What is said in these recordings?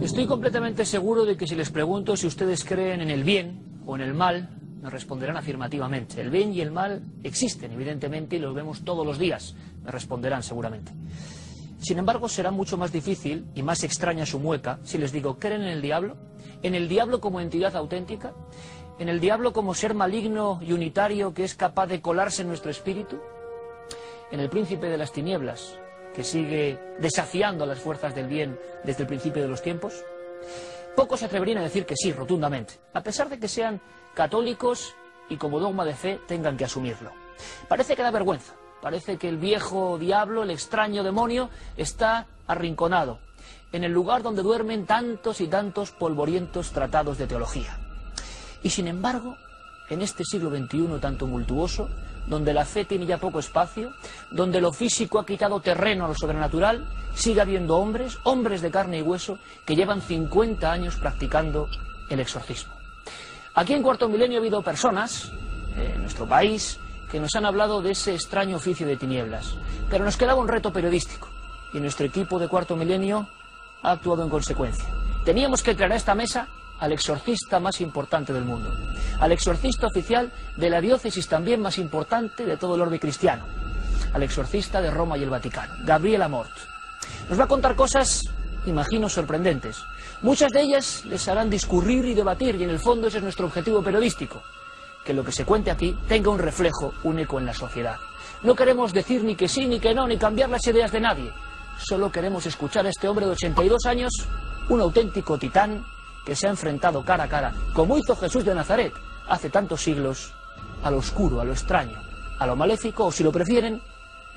Estoy completamente seguro de que si les pregunto si ustedes creen en el bien o en el mal, me responderán afirmativamente. El bien y el mal existen, evidentemente, y los vemos todos los días. Me responderán seguramente. Sin embargo, será mucho más difícil y más extraña su mueca si les digo, ¿creen en el diablo? ¿En el diablo como entidad auténtica? ¿En el diablo como ser maligno y unitario que es capaz de colarse en nuestro espíritu? ¿En el príncipe de las tinieblas, que sigue desafiando a las fuerzas del bien desde el principio de los tiempos? Pocos se atreverían a decir que sí, rotundamente, a pesar de que sean católicos y como dogma de fe tengan que asumirlo. Parece que da vergüenza, parece que el viejo diablo, el extraño demonio, está arrinconado, en el lugar donde duermen tantos y tantos polvorientos tratados de teología. Y sin embargo, en este siglo XXI tan tumultuoso, donde la fe tiene ya poco espacio, donde lo físico ha quitado terreno a lo sobrenatural, sigue habiendo hombres de carne y hueso, que llevan 50 años practicando el exorcismo. Aquí en Cuarto Milenio ha habido personas, en nuestro país, que nos han hablado de ese extraño oficio de tinieblas. Pero nos quedaba un reto periodístico, y nuestro equipo de Cuarto Milenio ha actuado en consecuencia. Teníamos que traer a esta mesa al exorcista más importante del mundo, al exorcista oficial de la diócesis también más importante de todo el orbe cristiano, al exorcista de Roma y el Vaticano, Gabriel Amorth. Nos va a contar cosas, imagino, sorprendentes. Muchas de ellas les harán discurrir y debatir, y en el fondo ese es nuestro objetivo periodístico, que lo que se cuente aquí tenga un reflejo, un eco en la sociedad. No queremos decir ni que sí ni que no, ni cambiar las ideas de nadie. Solo queremos escuchar a este hombre de 82 años, un auténtico titán, que se ha enfrentado cara a cara, como hizo Jesús de Nazaret hace tantos siglos, a lo oscuro, a lo extraño, a lo maléfico, o si lo prefieren,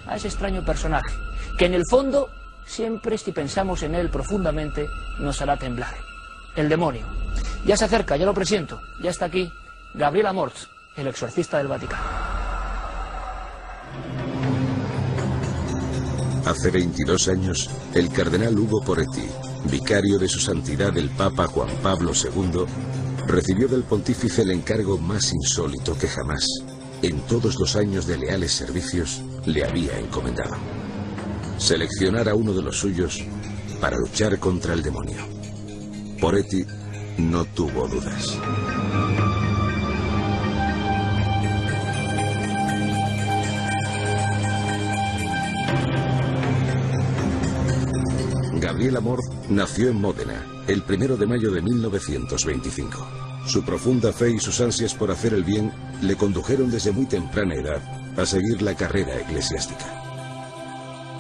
a ese extraño personaje, que en el fondo, siempre si pensamos en él profundamente, nos hará temblar. El demonio. Ya se acerca, ya lo presiento, ya está aquí, Gabriel Amorth, el exorcista del Vaticano. Hace 22 años, el cardenal Ugo Poretti, vicario de su santidad el Papa Juan Pablo II, recibió del pontífice el encargo más insólito que jamás, en todos los años de leales servicios, le había encomendado: seleccionar a uno de los suyos para luchar contra el demonio. Poretti no tuvo dudas. Gabriel Amorth nació en Módena el 1 de mayo de 1925. Su profunda fe y sus ansias por hacer el bien le condujeron desde muy temprana edad a seguir la carrera eclesiástica.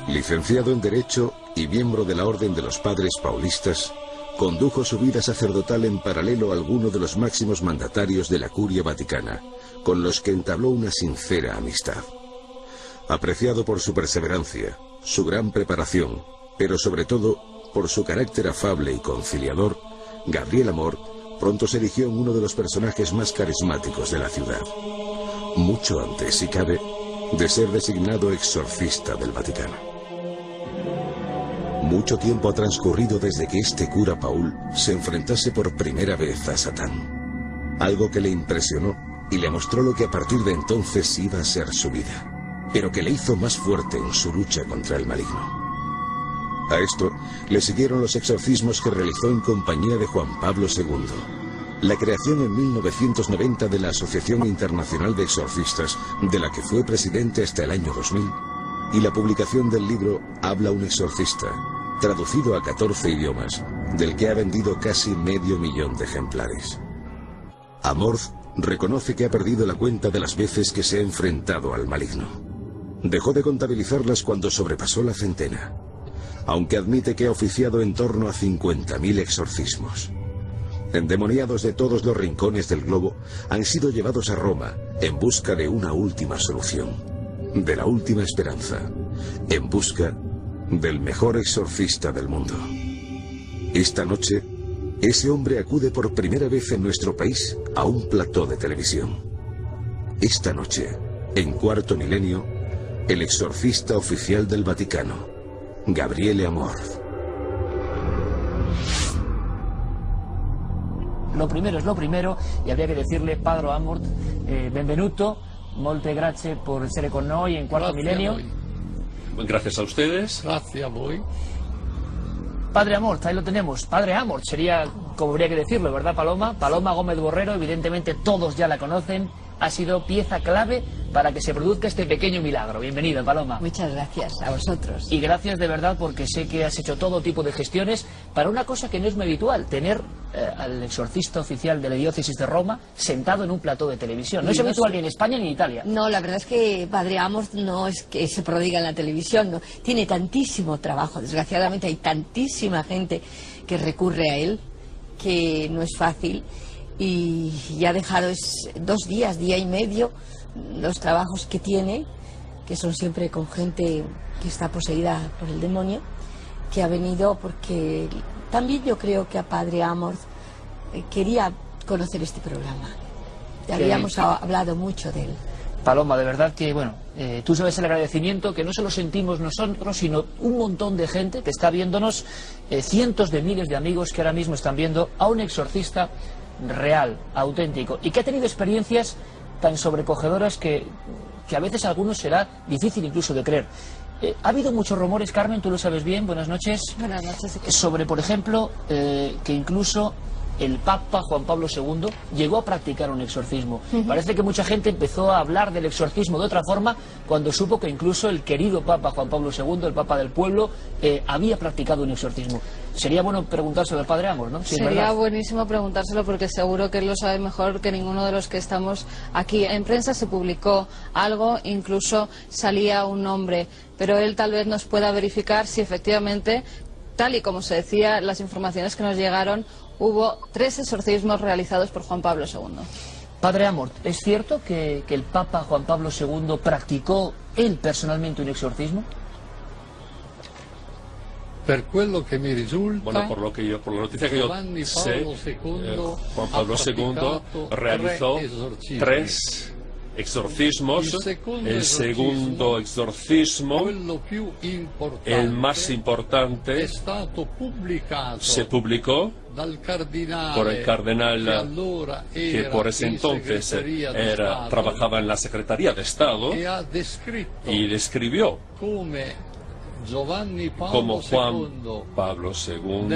Licenciado en Derecho y miembro de la Orden de los Padres Paulistas, condujo su vida sacerdotal en paralelo a alguno de los máximos mandatarios de la Curia Vaticana, con los que entabló una sincera amistad. Apreciado por su perseverancia, su gran preparación, pero sobre todo por su carácter afable y conciliador, Gabriel Amorth pronto se erigió en uno de los personajes más carismáticos de la ciudad, mucho antes, si cabe, de ser designado exorcista del Vaticano. Mucho tiempo ha transcurrido desde que este cura Paul se enfrentase por primera vez a Satán, algo que le impresionó y le mostró lo que a partir de entonces iba a ser su vida, pero que le hizo más fuerte en su lucha contra el maligno. A esto le siguieron los exorcismos que realizó en compañía de Juan Pablo II, la creación en 1990 de la Asociación Internacional de Exorcistas, de la que fue presidente hasta el año 2000, y la publicación del libro Habla un exorcista, traducido a 14 idiomas, del que ha vendido casi 500.000 de ejemplares. Amorth reconoce que ha perdido la cuenta de las veces que se ha enfrentado al maligno. Dejó de contabilizarlas cuando sobrepasó la centena, aunque admite que ha oficiado en torno a 50.000 exorcismos. Endemoniados de todos los rincones del globo han sido llevados a Roma en busca de una última solución, de la última esperanza, en busca del mejor exorcista del mundo. Esta noche, ese hombre acude por primera vez en nuestro país a un plató de televisión. Esta noche, en Cuarto Milenio, el exorcista oficial del Vaticano, Gabriele Amorth. Lo primero es lo primero, y habría que decirle, Padre Amorth, benvenuto, molte grazie por essere con noi en Cuarto Milenio. Gracias a ustedes. Gracias a voi. Padre Amort, ahí lo tenemos. Padre Amort sería, como habría que decirlo, ¿verdad, Paloma? Paloma Gómez Borrero, evidentemente todos ya la conocen. Ha sido pieza clave para que se produzca este pequeño milagro. Bienvenida, Paloma. Muchas gracias a vosotros. Y gracias de verdad porque sé que has hecho todo tipo de gestiones para una cosa que no es muy habitual, tener al exorcista oficial de la diócesis de Roma sentado en un plató de televisión. No es habitual ni en España ni en Italia. No, la verdad es que Padre Amort no es que se prodiga en la televisión, no. Tiene tantísimo trabajo, desgraciadamente hay tantísima gente que recurre a él, que no es fácil. Y ha dejado 2 días, día y medio, los trabajos que tiene, que son siempre con gente que está poseída por el demonio, que ha venido porque también yo creo que a Padre Amort quería conocer este programa. Ya habíamos hablado mucho de él. Paloma, de verdad que, bueno, tú sabes el agradecimiento que no solo sentimos nosotros, sino un montón de gente que está viéndonos, cientos de miles de amigos que ahora mismo están viendo a un exorcista real, auténtico, y que ha tenido experiencias tan sobrecogedoras que a veces a algunos será difícil incluso de creer. Ha habido muchos rumores, Carmen, tú lo sabes bien, buenas noches. Buenas noches. Sobre, por ejemplo, que incluso el Papa Juan Pablo II llegó a practicar un exorcismo. Parece que mucha gente empezó a hablar del exorcismo de otra forma cuando supo que incluso el querido Papa Juan Pablo II, el Papa del pueblo, había practicado un exorcismo. Sería bueno preguntárselo al Padre Amort, ¿no? Si sería buenísimo preguntárselo porque seguro que él lo sabe mejor que ninguno de los que estamos aquí. En prensa se publicó algo, incluso salía un nombre, pero él tal vez nos pueda verificar si efectivamente, tal y como se decía, las informaciones que nos llegaron, hubo 3 exorcismos realizados por Juan Pablo II. Padre Amort, ¿es cierto que el Papa Juan Pablo II practicó él personalmente un exorcismo? Per quello che mi risulta, bueno, por la noticia que yo sé, Juan Pablo II realizó 3 exorcismos. El segundo exorcismo, el más importante, se publicó por el cardenal que por ese entonces trabajaba en la Secretaría de Estado y describió como Juan Pablo II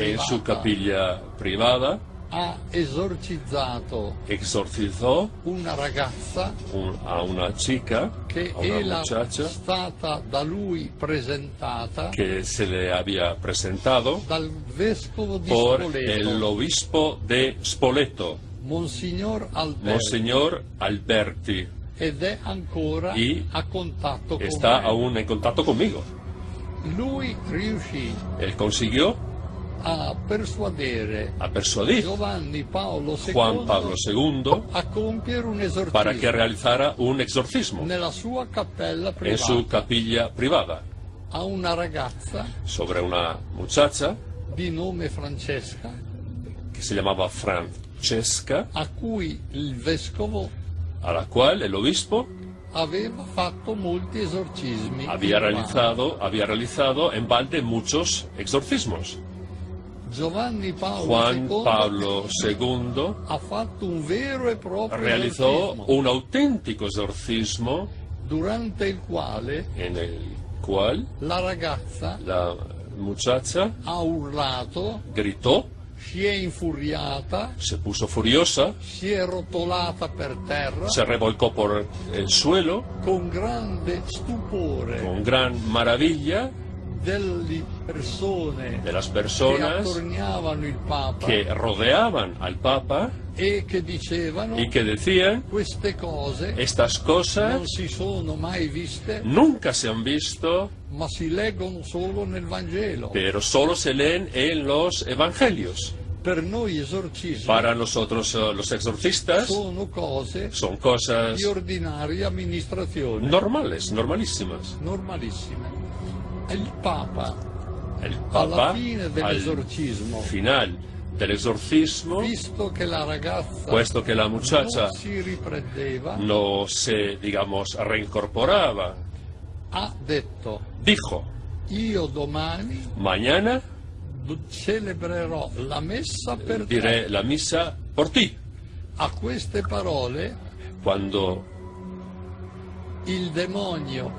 en su capilla privada exorcizó a una chica, a una muchacha que se le había presentado por el obispo de Spoleto, Monsignor Alberti, y está aún en contacto conmigo. Él consiguió a persuadir Juan Pablo II para que realizara un exorcismo en su capilla privada sobre una muchacha que se llamaba Francesca, a la cual el obispo había realizado en balde muchos exorcismos. Juan Pablo II realizó un auténtico exorcismo en el cual la muchacha gritó, se puso furiosa, se revolcó por el suelo con gran maravilla de las personas que rodeaban al Papa y que decían: estas cosas nunca se han visto, pero solo se leen en los evangelios. Para nosotros los exorcistas son cosas normales, normalísimas. El Papa, al final del exorcismo, puesto que la muchacha no se, digamos, reincorporaba, dijo: mañana diré la misa por ti. Cuando el demonio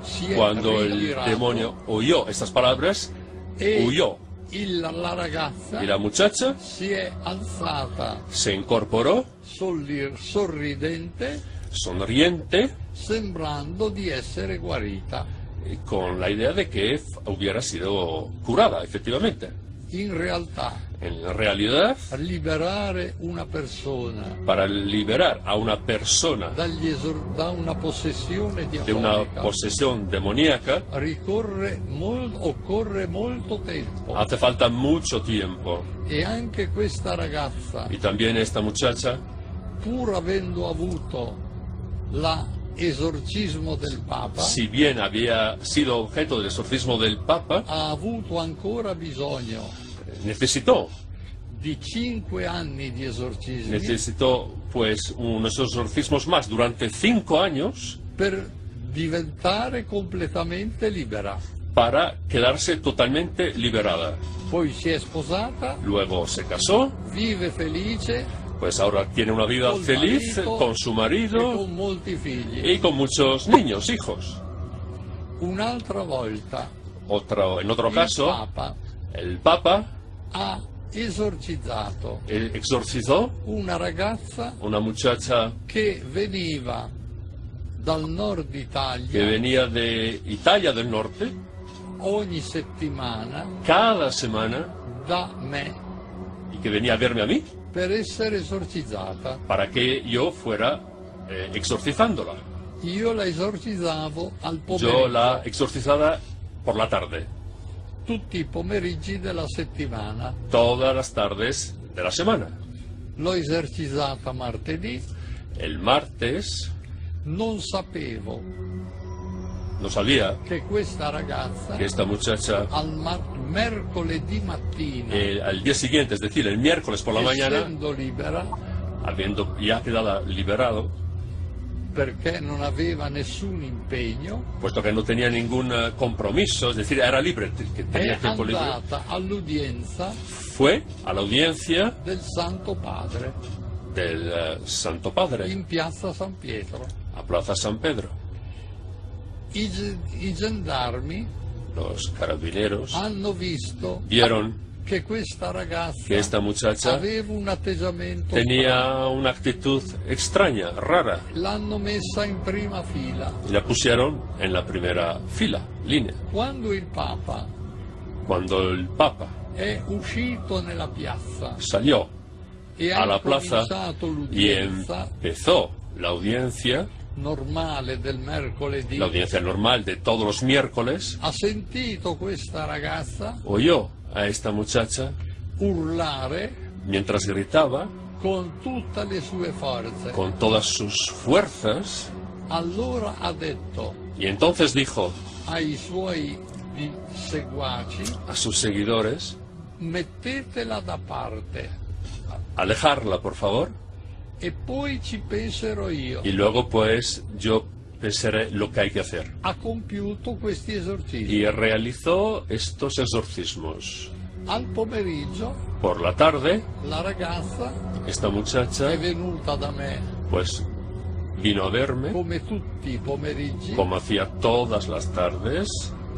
oyó estas palabras, huyó. La ragazza Y la muchacha si è alzata se incorporó, sorridente, sonriente, sembrando di essere guarita. con la idea de que hubiera sido curada, efectivamente. In realtà, En realidad, liberare una persona para liberar a una persona da una possessione de una diabolica posesión demoníaca occorre molto tempo. hace falta mucho tiempo. E anche questa ragazza, Y también esta muchacha, pur avendo avuto l'esorcismo del Papa, si bien había sido objeto del exorcismo del Papa, ha avuto ancora bisogno necesitó di 5 anni di esorcismi pues unos exorcismos más durante 5 años per diventare completamente libera. para quedarse totalmente liberada. Poi si è sposata, Luego se casó, vive felice pues ahora tiene una vida col feliz marito con su e marido con molti figli. y con muchos niños, hijos. Un'altra volta En otro il caso, Papa el Papa ha esorcizzato exorcizó una ragazza una muchacha che veniva dal nord que Italia venía de Italia del Norte ogni settimana cada semana da me y que venía a verme a mí per essere esorcizzata. para que yo fuera exorcizándola. Io la esorcizzavo al Yo pomeriggio, la exorcizaba por la tarde, tutti i pomeriggi della settimana. todas las tardes de la semana. L'ho esorcizzata martedì, El martes non sapevo no sabía che questa ragazza que esta muchacha mercoledì mattina, al día siguiente, es decir, el miércoles por la mañana, essendo libera, habiendo ya quedado liberado, perché non aveva nessun impegno, puesto que no tenía ningún compromiso, es decir, era libre, que è tenía tiempo libre, andata all'udienza fue a la audiencia del Santo Padre del Santo Padre in piazza San Pietro. a Plaza San Pedro. I gendarmi Los carabineros hanno visto vieron che questa ragazza que esta muchacha aveva un atteggiamento tenía una actitud extraña, rara, strano. L'hanno messa in prima fila. y la pusieron en la primera fila, línea. Quando il Papa Cuando el Papa è uscito nella piazza salió e a ha la plaza cominciato y l'udienza empezó la audiencia normale del mercoledì, la audiencia normal de todos los miércoles, ha sentito questa ragazza oyó a esta muchacha urlare mientras gritaba con tutte le sue forze. con todas sus fuerzas, Allora ha detto y entonces dijo ai suoi seguaci: a sus seguidores: mettetela da parte alejarla, por favor, e poi ci penserò io. y luego pues yo pensaré lo que hay que hacer. Ha compiuto questi esorcismi. Y realizó estos exorcismos. Al pomeriggio Por la tarde, la ragazza esta è muchacha venuta da me pues vino a verme, come tutti i pomeriggi como hacía todas las tardes,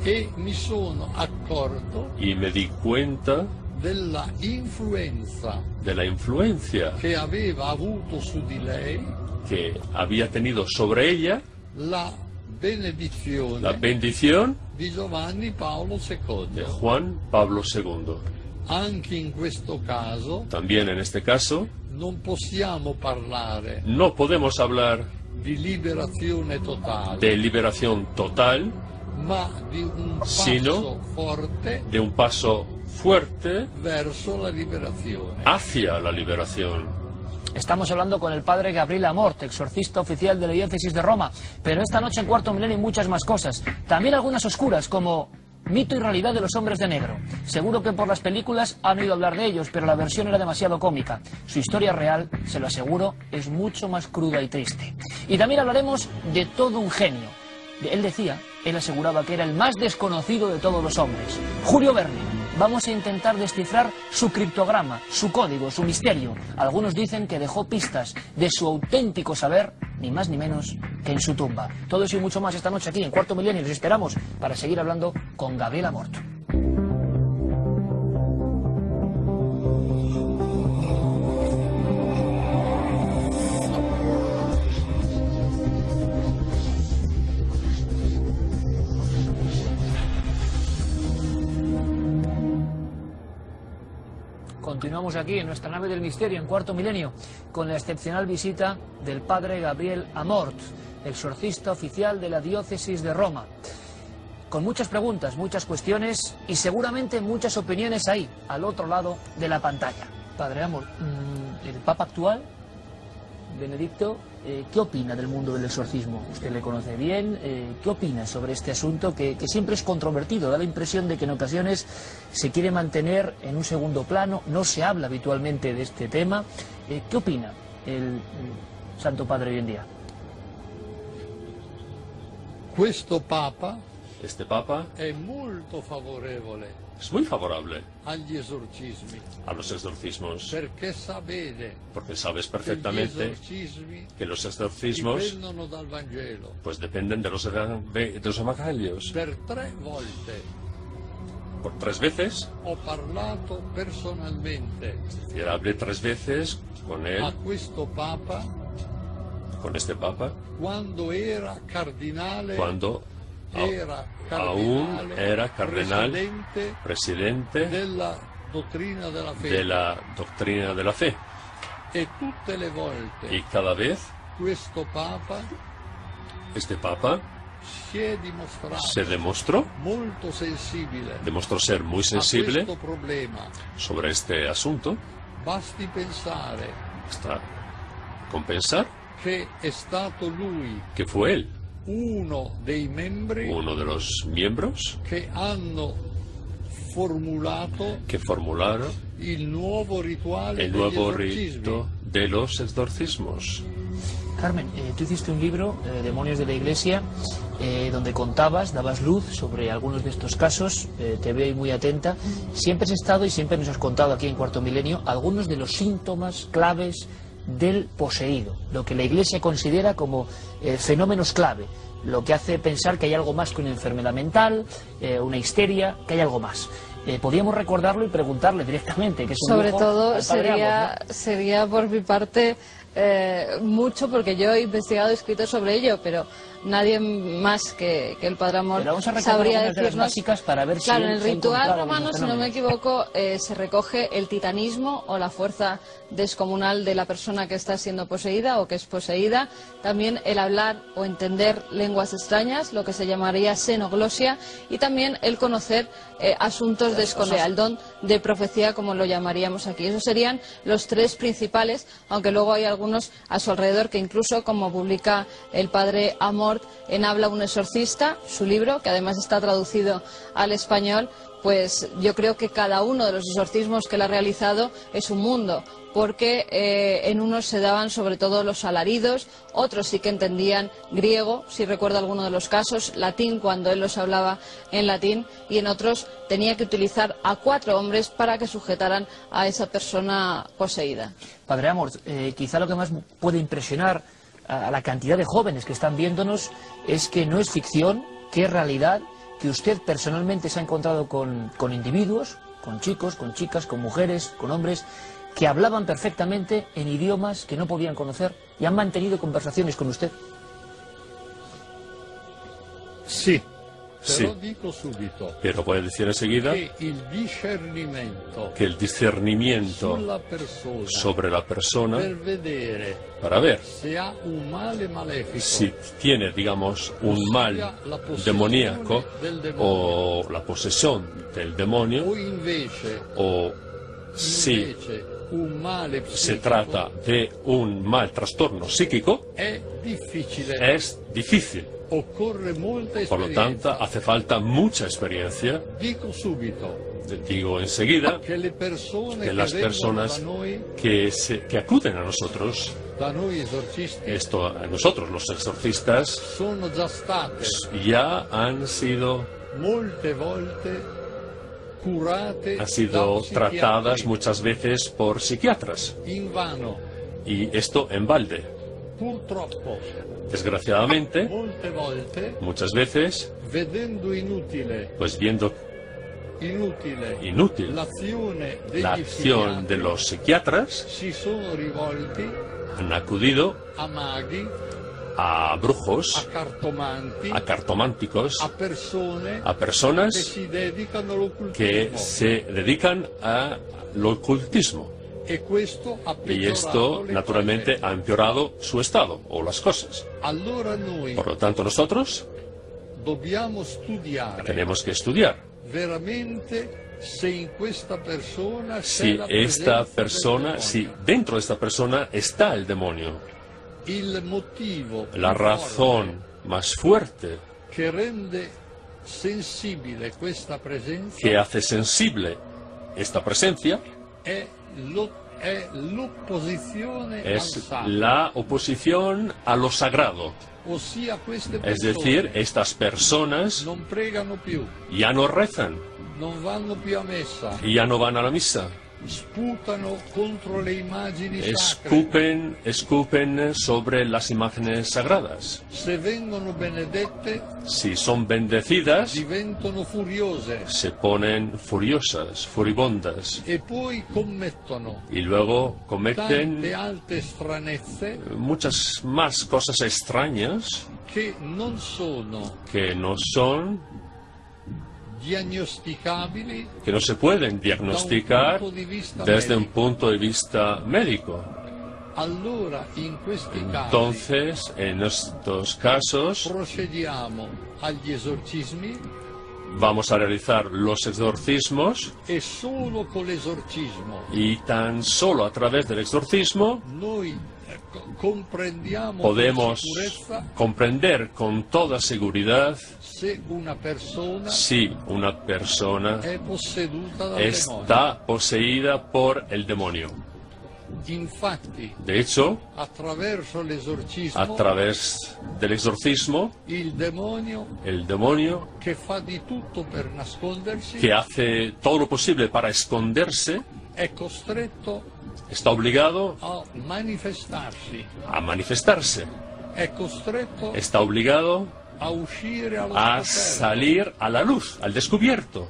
e mi sono accorto y me di cuenta della influenza de la influencia che aveva avuto su di lei que había tenido sobre ella la benedizione la bendición di Giovanni Paolo de II. Juan Pablo II. Anche in questo caso También en este caso non possiamo parlare no podemos hablar di liberazione totale, de liberación total, ma di un passo Sino forte de un paso fuerte verso la liberazione. hacia la liberación. Estamos hablando con el padre Gabriele Amort, exorcista oficial de la diócesis de Roma, pero esta noche en Cuarto Milenio hay muchas más cosas, también algunas oscuras como mito y realidad de los hombres de negro. Seguro que por las películas han oído hablar de ellos, pero la versión era demasiado cómica. Su historia real, se lo aseguro, es mucho más cruda y triste. Y también hablaremos de todo un genio. Él aseguraba que era el más desconocido de todos los hombres, Julio Verne. Vamos a intentar descifrar su criptograma, su código, su misterio. Algunos dicen que dejó pistas de su auténtico saber, ni más ni menos que en su tumba. Todo eso y mucho más esta noche aquí en Cuarto Milenio. Les esperamos para seguir hablando con Gabriele Amort. Continuamos aquí en nuestra nave del misterio, en Cuarto Milenio, con la excepcional visita del padre Gabriel Amort, exorcista oficial de la diócesis de Roma. Con muchas preguntas, muchas cuestiones y seguramente muchas opiniones ahí, al otro lado de la pantalla. Padre Amort, el Papa actual, Benedicto, ¿qué opina del mundo del exorcismo? Usted le conoce bien. ¿Qué opina sobre este asunto que siempre es controvertido? Da la impresión de que en ocasiones se quiere mantener en un segundo plano, no se habla habitualmente de este tema. ¿Qué opina el Santo Padre hoy en día? Este Papa è molto favorevole es muy favorable agli esorcismi, a los exorcismos, perché sa bene porque sabes che gli perfectamente esorcismi que los exorcismos dipendono dal Vangelo. pues dependen de los evangelios. Per 3 volte Por 3 veces, ho parlato personalmente y hablé 3 veces con él, a questo Papa con este Papa, quando era cardinale, cuando aún era cardenal, presidente della dottrina della fede. de la doctrina de la fe. E tutte le volte Y cada vez questo Papa este Papa si è dimostrato se demostró ser muy sensible a questo problema. sobre este asunto. Basti pensare Hasta compensar che è stato lui que fue él uno dei membri uno de los miembros che hanno formulato que formularon il nuovo rituale el degli nuevo esorcismi. rito de los exorcismos. Carmen, tú hiciste un libro, Demonios de la Iglesia, donde dabas luz sobre algunos de estos casos. Te veo ahí muy atenta. Siempre has estado y siempre nos has contado aquí en Cuarto Milenio algunos de los síntomas claves del poseído, lo que la Iglesia considera como fenómenos clave, lo que hace pensar que hay algo más que una enfermedad mental, una histeria, que hay algo más. Podríamos recordarlo y preguntarle directamente, que es un sobre lujo todo al padre Amort, ¿no? sería por mi parte mucho, porque yo he investigado y escrito sobre ello, pero nadie más que el Padre Amort Pero vamos a recordar sabría algunas de las decirnos. básicas para ver Claro, si en el se ha ritual encontrado romano, algunos si no me fenómenos. equivoco, se recoge el titanismo o la fuerza descomunal de la persona que está siendo poseída o que es poseída. También el hablar o entender lenguas extrañas, lo que se llamaría xenoglosia, y también el conocer asuntos desconocidos, el don de profecía, como lo llamaríamos aquí. Esos serían los 3 principales, aunque luego hay algunos a su alrededor que incluso, como publica el Padre Amort en Habla un exorcista, su libro, que además está traducido al español, pues yo creo que cada uno de los exorcismos que él ha realizado es un mundo, porque en unos se daban sobre todo los alaridos, otros sí que entendían griego, si recuerdo alguno de los casos, latín cuando él los hablaba en latín, y en otros tenía que utilizar a 4 hombres para que sujetaran a esa persona poseída. Padre Amort, quizá lo que más puede impresionar a la cantidad de jóvenes que están viéndonos es que no es ficción, que es realidad, que usted personalmente se ha encontrado con individuos, con chicos, con chicas, con mujeres, con hombres, que hablaban perfectamente en idiomas que no podían conocer y han mantenido conversaciones con usted. Sì, Sí. però dico subito Pero puede decir enseguida che il discernimento que el discernimiento sulla persona sobre la persona, per vedere para ver se ha un male malefico si tiene, digamos, un mal demoníaco o la posesión del demonio, o invece o si un male se psichico, trata de un mal trastorno psíquico, è difficile, es difícil. occorre molta Por lo tanto, esperienza. hace falta mucha experiencia. Dico subito Digo enseguida che le persone que las che vengono personas da noi que acuden a nosotros, esorcisti, esto a nosotros los exorcistas, sono già state ya han sido molte volte curate da psichiatri tratadas muchas veces por psiquiatras, invano. y esto en balde. Purtroppo, Desgraciadamente, molte volte, muchas veces, vedendo inutile pues viendo inútil l'azione degli la acción de psichiatri, los psiquiatras, si sono rivolti han acudido a maghi, a brujos, a cartomanti, a cartománticos, a persone a che personas si dedicano all'occultismo. que se dedican a el ocultismo. Y esto, naturalmente, ha empeorado su estado o las cosas. Por lo tanto, nosotros tenemos que estudiar si dentro de esta persona está el demonio. La razón más fuerte que hace sensible esta presencia es la oposición a lo sagrado. Es decir, estas personas ya no rezan, ya no van a la misa, escupen sobre las imágenes sagradas. Si son bendecidas, se ponen furiosas, furibundas, y luego cometen muchas más cosas extrañas que no se pueden diagnosticar desde un punto de vista médico. Entonces, en estos casos, vamos a realizar los exorcismos, y tan solo a través del exorcismo podemos comprender con toda seguridad si una persona está poseída por el demonio. De hecho, a través del exorcismo, el demonio, que hace todo lo posible para esconderse, está obligado a manifestarse. Está obligado a salir a la luz, al descubierto.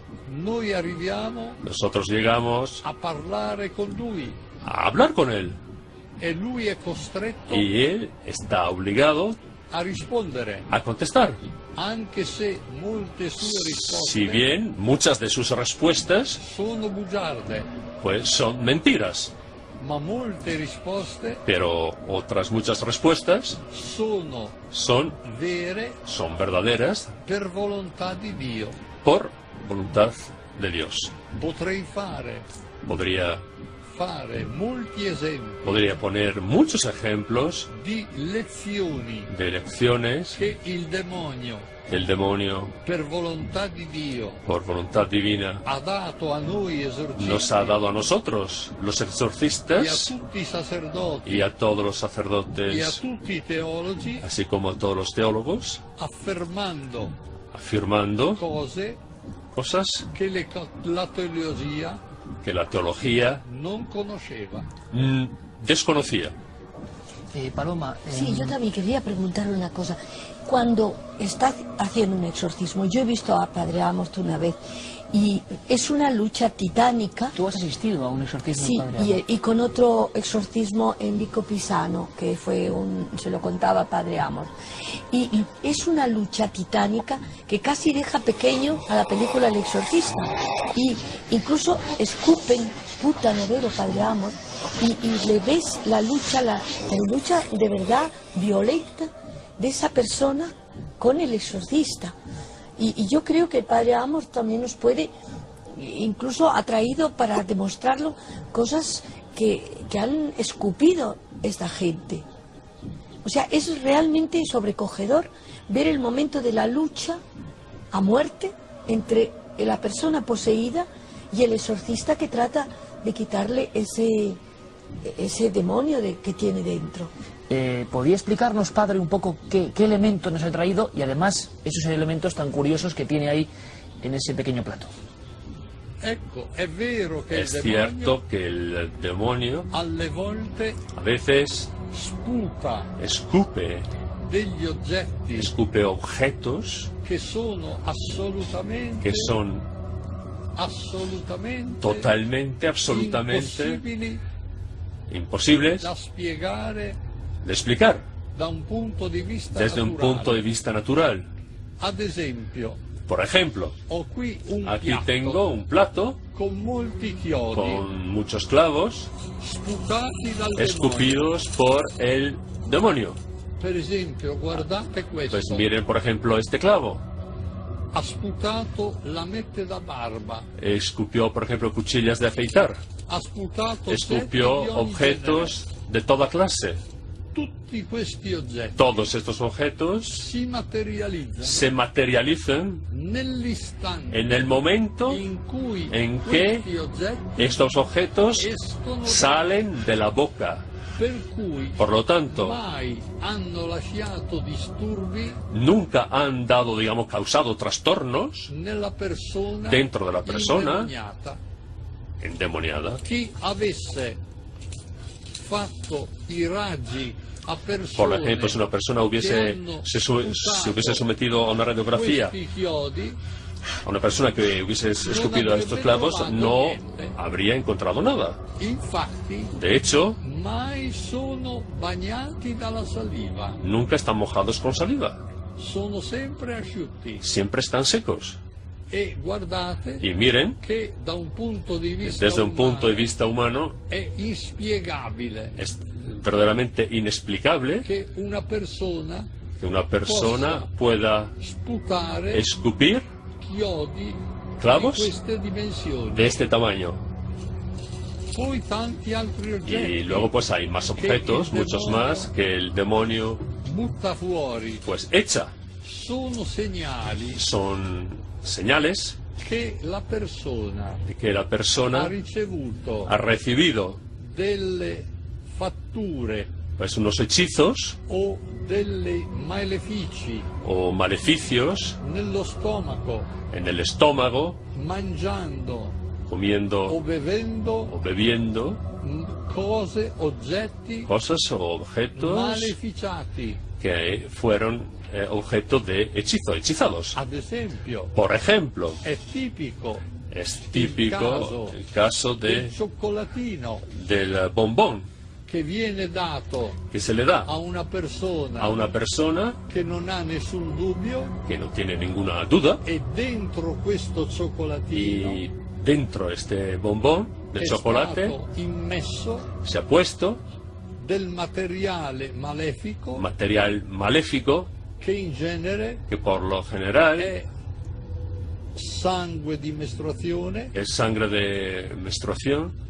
Nosotros llegamos a hablar con él. Y él está obligado a contestar. Si bien muchas de sus respuestas pues son mentiras, pero otras muchas respuestas son verdaderas por voluntad de Dios. Podría poner muchos ejemplos de lecciones que el demonio, por voluntad divina, nos ha dado a nosotros, los exorcistas, y a todos los sacerdotes, así como a todos los teólogos, afirmando cosas que la teología desconocía. Paloma. Sí, yo también quería preguntarle una cosa. Cuando está haciendo un exorcismo, yo he visto a Padre Amorth una vez, y es una lucha titánica. ¿Tú has asistido a un exorcismo? Sí, y con otro exorcismo en Vico Pisano, que fue se lo contaba Padre Amorth. Y es una lucha titánica que casi deja pequeño a la película El Exorcista. Y incluso escupen, puta novelo, Padre Amorth, y le ves la lucha de verdad violenta de esa persona con el exorcista. Y yo creo que el Padre Amorth también nos puede, incluso ha traído para demostrarlo cosas que han escupido esta gente. O sea, es realmente sobrecogedor ver el momento de la lucha a muerte entre la persona poseída y el exorcista que trata de quitarle ese demonio que tiene dentro. ¿Podría explicarnos, padre, un poco qué elementos nos ha traído, y además esos elementos tan curiosos que tiene ahí en ese pequeño plato? Es cierto que el demonio a veces escupe objetos que son totalmente, absolutamente imposibles de explicar desde un punto de vista natural. Por ejemplo, aquí tengo un plato con muchos clavos escupidos por el demonio. Pues miren, por ejemplo, este clavo. Escupió, por ejemplo, cuchillas de afeitar. Escupió objetos de toda clase. Todos estos objetos se materializan en el momento en que estos objetos salen de la boca. Por lo tanto, nunca han dado, digamos, causado trastornos dentro de la persona endemoniada. Por ejemplo, si una persona se hubiese sometido a una radiografía, a una persona que hubiese escupido a estos clavos, no habría encontrado nada. De hecho, nunca están mojados con saliva. Siempre están secos. Y miren, desde un punto de vista humano, es verdaderamente inexplicable que una persona pueda escupir clavos de este tamaño. Y luego pues hay más objetos, muchos más, que el demonio pues echa. Son señales de que la persona ha recibido pues unos hechizos o maleficios en el estómago, comiendo o bebiendo cosas o objetos que fueron objeto de hechizados. Por ejemplo, es típico el caso del bombón que se le da a una persona que no tiene ninguna duda, y dentro de este bombón de chocolate se ha puesto material maléfico que por lo general es sangre de menstruación,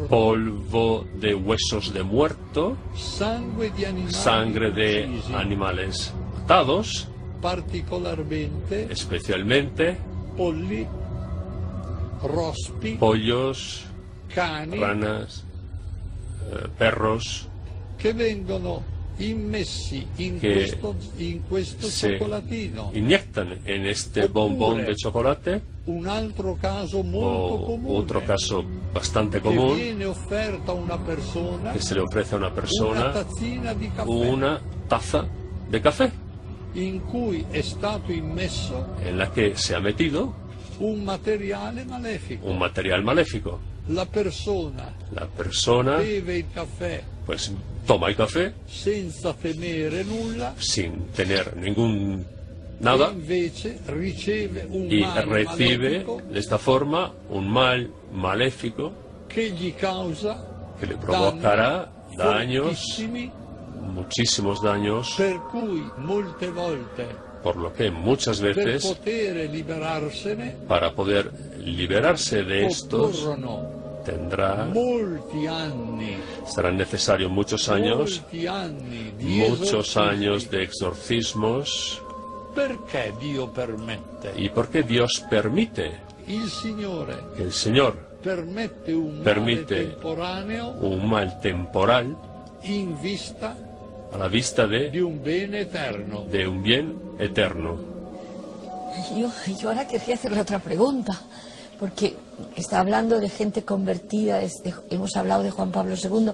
polvo de huesos de muerto, sangre de animales matados, especialmente pollos, ranas, perros, que se inyectan en este bombón de chocolate. Otro caso bastante común, que se le ofrece a una persona una taza de café en la que se ha metido un material maléfico. La persona pues toma el café sin tener nada, y recibe de esta forma un mal maléfico que le provocará daños, muchísimos daños, por lo que muchas veces, para poder liberarse de estos, serán necesarios muchos años de exorcismos. ¿Y por qué Dios permite que el Señor permite un mal temporal a la vista de un bien eterno? Yo ahora querría hacerle otra pregunta, porque está hablando de gente convertida, hemos hablado de Juan Pablo II,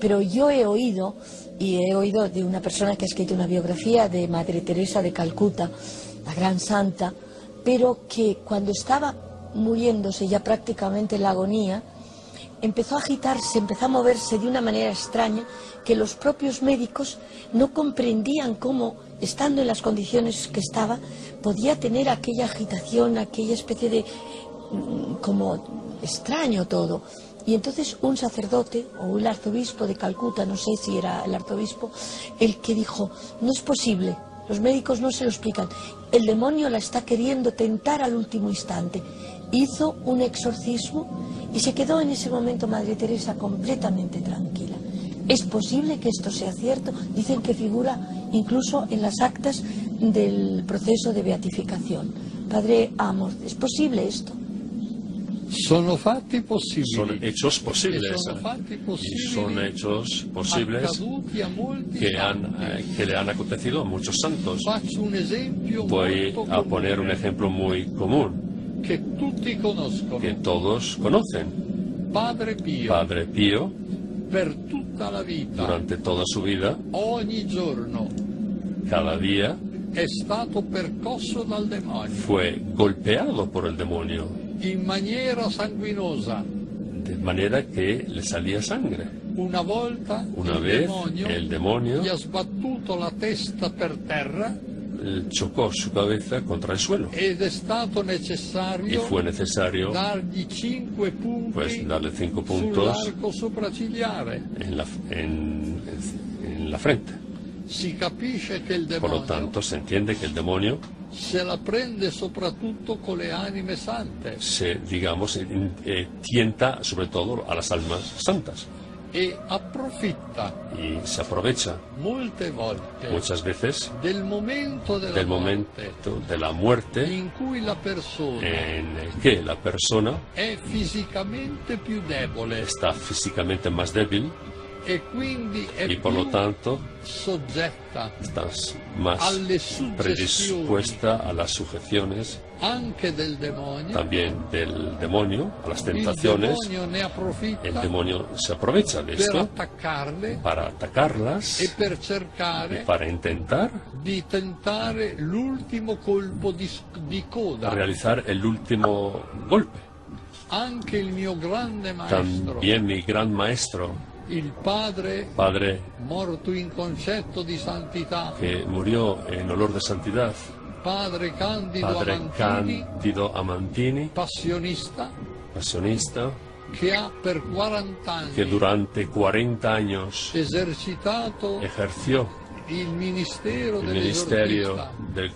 pero yo he oído de una persona que ha escrito una biografía de Madre Teresa de Calcuta, la gran santa, pero que cuando estaba muriéndose ya prácticamente en la agonía, empezó a agitarse, empezó a moverse de una manera extraña que los propios médicos no comprendían cómo, estando en las condiciones que estaba, podía tener aquella agitación, aquella especie de como extraño todo. Y entonces un sacerdote o el arzobispo de Calcuta, no sé si era el arzobispo, el que dijo, no es posible, los médicos no se lo explican, el demonio la está queriendo tentar al último instante. Hizo un exorcismo y se quedó en ese momento Madre Teresa completamente tranquila. ¿Es posible que esto sea cierto? Dicen que figura incluso en las actas del proceso de beatificación. Padre Amorth, ¿es posible esto? Son hechos posibles. Y son hechos posibles que le han acontecido a muchos santos. Voy a poner un ejemplo muy común que todos conocen. Padre Pío, durante toda su vida, cada día, fue golpeado por el demonio. In maniera sanguinosa. De manera que le salía sangre. Una vez el demonio gli ha sbattuto la testa per terra, chocó su cabeza contra el suelo. Ed è stato necessario, y fue necesario dargli 5 punti, pues darle 5 puntos sull'arco sopraccigliare. En la frente. Si capisce che il demonio, por lo tanto, se entiende que el demonio se la prende soprattutto con le anime sante. Tienta sobre todo a las almas santas. E approfitta. Y se aprovecha. Molte volte. Muchas veces. Del momento de la muerte. In cui la persona. En el que la persona. È fisicamente più debole. Está físicamente más débil. E quindi è y por lo tanto soggetta, estás más predispuesta a las sujeciones anche del demonio, también del demonio, a las tentaciones. El demonio se aprovecha de esto para atacarlas e per cercare y para intentar di tentare l'ultimo colpo di coda, realizar el último golpe. Anche il mio grande maestro, también mi gran maestro, il padre morto in concetto di santità, que murió en olor de santidad, padre Candido Amantini, passionista, che ha per 40 anni, que durante 40 años ejerció il ministerio del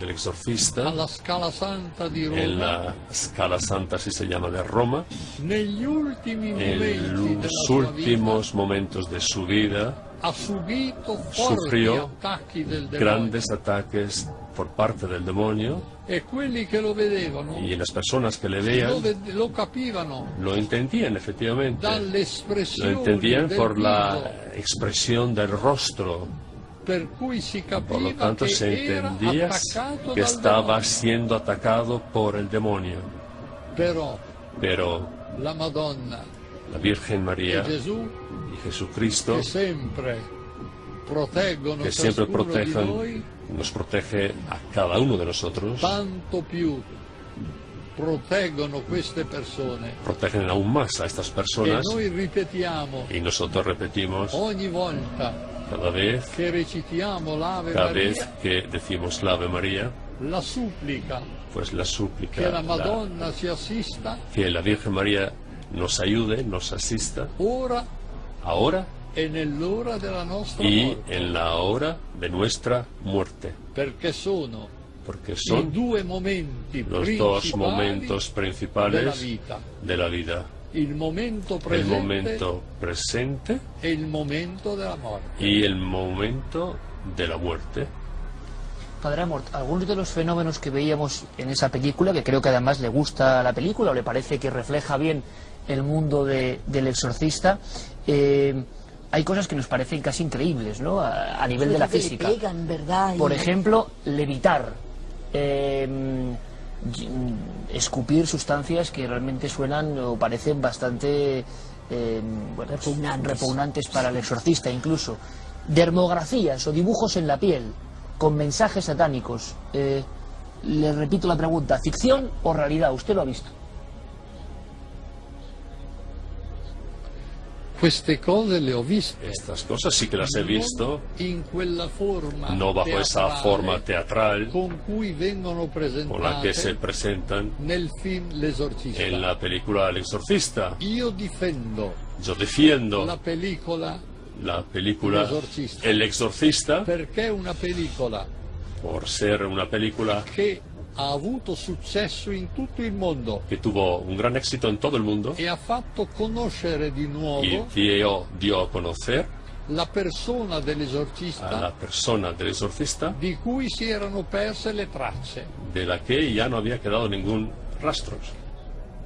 exorcista alla Scala Santa di Roma, en la Scala Santa, si se llama, de Roma. Negli ultimi en los últimos momentos de su vida sufrió grandes ataques por parte del demonio, e quelli che lo vedevano, y las personas que le veían lo capivano, lo entendían efectivamente, lo entendían por la expresión del rostro. Per cui si capiva, por lo tanto, se entendía que estaba siendo atacado por el demonio. Pero la Madonna, la Virgen María y Jesucristo, que siempre nos protege a cada uno de nosotros, tanto più protegen aún más a estas personas, e noi ripetiamo, y nosotros repetimos ogni volta cada vez que decimos la Ave María, la súplica, pues la súplica, que la Madonna ci assista, que la Virgen María nos ayude, nos asista, ahora e nell'ora della nostra y morte, en la hora de nuestra muerte, porque son los dos momentos principales de la vida. El momento presente e il momento della morte. Y el momento de la muerte. Padre Amorth, algunos de los fenómenos que veíamos en esa película, que creo que además le gusta la película o le parece que refleja bien el mundo del exorcista, hay cosas que nos parecen casi increíbles, ¿no? A nivel de la física. Pegan, ¿verdad? Por ejemplo, levitar. Escupir sustancias que realmente suenan o parecen bastante repugnantes para el exorcista incluso. Dermografías o dibujos en la piel con mensajes satánicos. Le repito la pregunta, ¿ficción o realidad? ¿Usted lo ha visto? Queste cose le ho viste. Estas cosas sí que las he visto, In quella forma no bajo esa forma teatral con cui vengono con la que se presentate presentan nel film L'Esorcista. en la película El Exorcista. Io difendo Yo defiendo la pellicola la película L'Esorcista. El Exorcista perché è una pellicola por ser una película che ha avuto successo in tutto il mondo que tuvo un gran éxito en todo el mundo e ha fatto conoscere di y nuovo dio a conocer la persona a dell'esorcista la persona del exorcista di cui si erano perse le tracce. de la que ya no había quedado ningún rastro.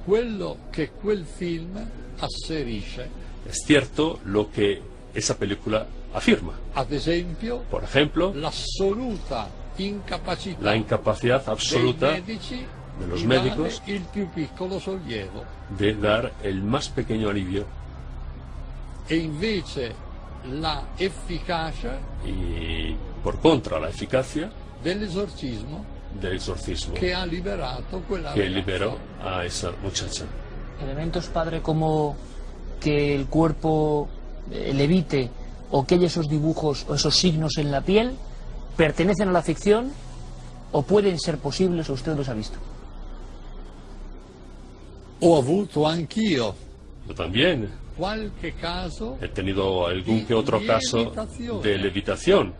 Quello che quel film asserisce, Es cierto lo que esa película afirma. ad esempio, Por ejemplo, l'assoluta incapacità la incapacidad dei absoluta medici de los di médicos dare il più piccolo sollievo. de dar el más pequeño alivio E invece la efficacia y, por contra, la eficacia dell'esorcismo del exorcismo che ha liberato quella que ragazza. liberó a esa muchacha. Elementos, padre, como que el cuerpo levite o que haya esos dibujos o esos signos en la piel, ¿pertenecen a la ficción o pueden ser posibles o usted los ha visto? Ho avuto anch'io Yo también qualche caso he tenido algún que otro caso de levitación,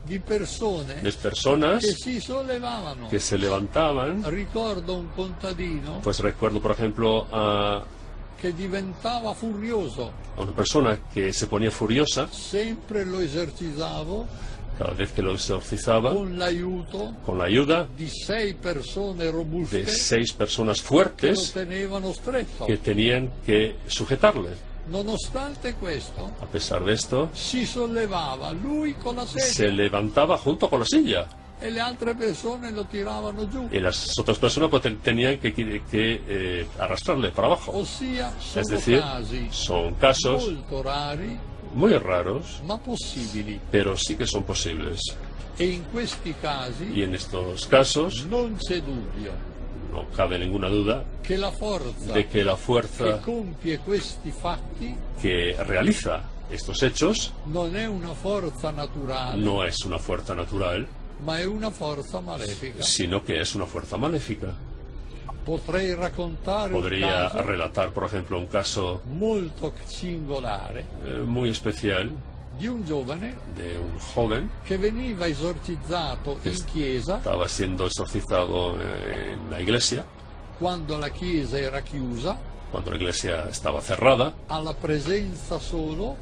di persone de personas che si sollevavano. que se levantaban. Ricordo un contadino Pues recuerdo, por ejemplo, a che diventava furioso. una persona que se ponía furiosa Sempre lo esercitavo cada vez que lo exorcizaba con l'aiuto con la ayuda di 6 persone robuste de 6 personas che lo fuertes tenevano stretto. que tenían que sujetarle. Nonostante questo, A pesar de esto, si sollevava lui con la se sedia levantaba junto con la silla e le altre persone lo tiravano giù. y las otras personas pues, tenían que arrastrarle para abajo. Ossia, Es sono decir, casi son casos molto rari, muy raros, ma possibili. pero sí que son posibles. E in questi casi Y en estos casos non c'è dubbio no cabe ninguna duda che la forza de que la che fuerza compie questi fatti que realiza estos hechos non è una forza naturale, no es una fuerza natural, ma è una forza malefica. sino que es una fuerza maléfica. Potrei raccontare Podría un caso relatar, por ejemplo, un caso molto singolare muy especial di un giovane de un joven che veniva esorcizzato in chiesa estaba siendo exorcizado en la iglesia, quando la chiesa era chiusa, cuando la iglesia estaba cerrada, alla presenza solo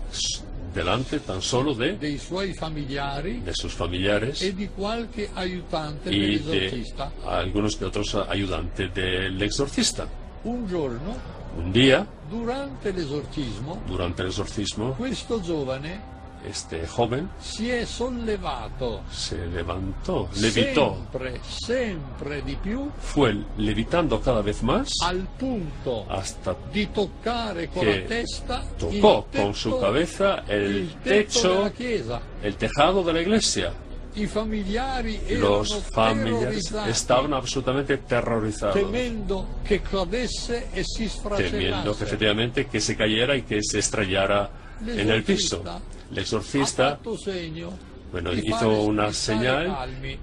delante tan solo de dei suoi familiari sus familiares e di qualche aiutante y de dell'esorcista. algunos que otros ayudantes del exorcista. Un giorno, Un día, durante l'esorcismo, durante el exorcismo, questo giovane este joven si è sollevato se levantó, levitó, sempre di più, fue levitando cada vez más al punto hasta di toccare con che la testa tocó il con su tetto- cabeza el il tetto techo, della chiesa. el tejado de la iglesia. I familiari erano Los familiares terrorizzati, estaban absolutamente terrorizados, temendo che cadesse e si temiendo que sfracellasse. efectivamente que se cayera y que se estrellara en el piso. El Ha exorcista, fatto segno bueno, di hizo fare una stare señal calmi.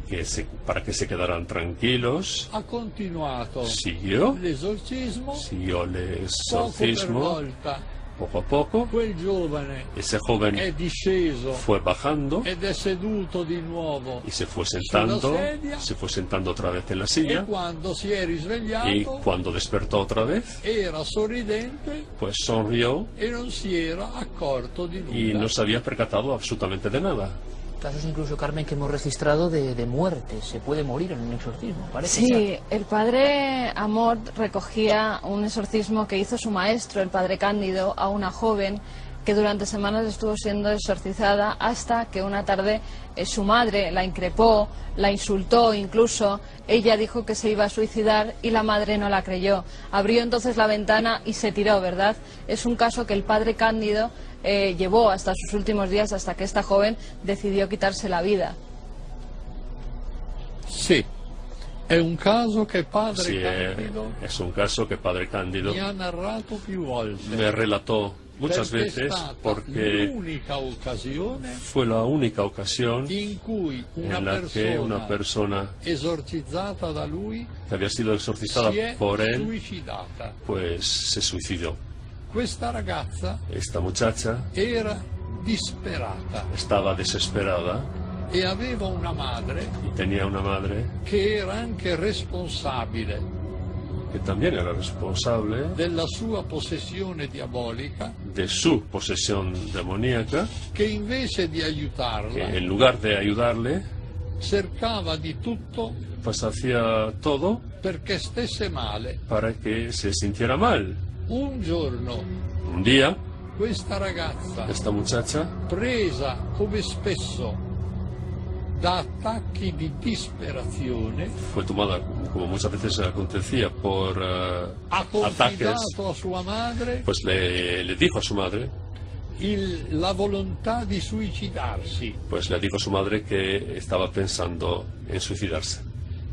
para que se quedaran tranquilos. Ha continuato Siguió el l'esorcismo, exorcismo, poco per volta poco a poco. quel giovane Ese è joven disceso fue bajando ed è seduto di nuovo y se fue sentando, sulla sedia, se fue sentando otra vez en la e silla. quando si è Y risvegliato cuando despertó otra vez, era sorridente pues sonrió e non si era accorto di y nulla. no se había percatado absolutamente de nada. Casos incluso, Carmen, que hemos registrado de muerte. Se puede morir en un exorcismo, parece. Sí, el padre Amor recogía un exorcismo que hizo su maestro, el padre Cándido, a una joven que durante semanas estuvo siendo exorcizada hasta que una tarde su madre la increpó, la insultó incluso. Ella dijo que se iba a suicidar y la madre no la creyó. Abrió entonces la ventana y se tiró, ¿verdad? Es un caso que el padre Cándido llevó hasta sus últimos días, hasta que esta joven decidió quitarse la vida. Sì, è un caso che padre Sí, Candido es un caso que Padre Cándido mi ha narrato più volte. me relató muchas veces porque fue la única ocasión en la que una persona que había sido exorcizada por él, pues se suicidó. Esta muchacha estaba desesperada y tenía una madre che era anche responsabile que también era responsable della sua possessione diabolica, de su posesión demoníaca, che invece di aiutarla, que en lugar de ayudarle, cercava di tutto pues hacía todo perché stesse male. para que se sintiera mal. Un giorno Un día, questa ragazza, esta muchacha, presa come spesso da attacchi di disperazione, fue tomada, como muchas veces acontecía, por ha ataques, confidato a sua madre pues le dijo a su madre, la volontà di suicidarsi, pues le dijo a su madre que estaba pensando en suicidarse.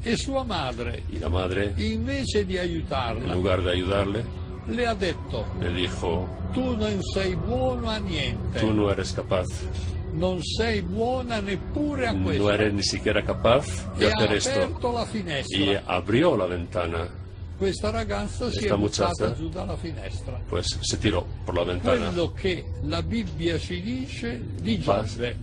e sua madre, Y la madre, invece di en aiutarla, lugar de ayudarle, le ha detto: le dijo, tu non sei buono a niente, tú no eres capaz, non sei buona neppure a no questo, eres ni siquiera capaz de e ha hacer esto. aperto la Y finestra. abrió la ventana, Questa ragazza si Esta è buttata muchacha, giù dalla finestra. pues se tiró por la ventana. Quello che la Bibbia ci dice di Giobbe: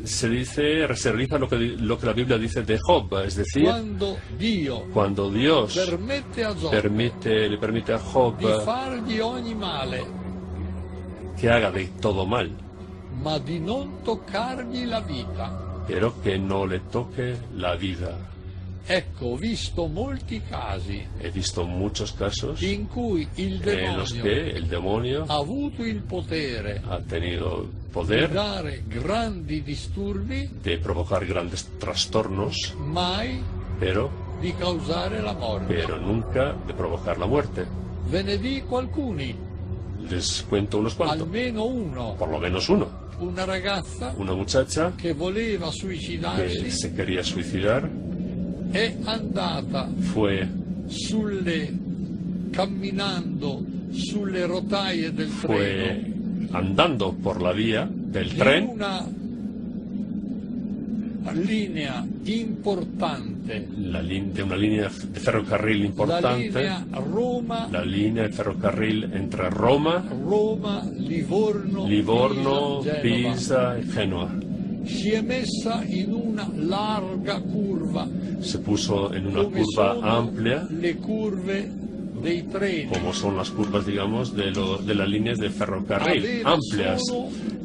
Se realiza lo que la Biblia dice de Job, es decir, cuando Dios Dios le permite a Job di fargli ogni male, que haga de todo mal, ma di non toccargli la vita. pero que no le toque la vida. Ecco, ho visto molti casi He visto muchos casos in cui il en los demonio que el demonio ha avuto il potere ha tenido di poder dare grandi disturbi, de provocar grandes trastornos, mai pero di causare la morte. nunca de provocar la muerte. Ve ne dico alcuni, Les cuento unos cuantos, almeno uno. por lo menos uno. Una ragazza Una muchacha che voleva que suicidarsi se quería suicidar è andata fue camminando sulle rotaie del treno andando por la vía del di tren, una linea importante, de una línea de ferrocarril la importante, linea Roma, la línea de ferrocarril entre Roma, Livorno, Livorno, Genova. Pisa y Génova. Si è messa in una larga curva, Se puso en una come curva sono amplia, le curve dei treni. como son las curvas, digamos, de las líneas de ferrocarril, Aveva amplias,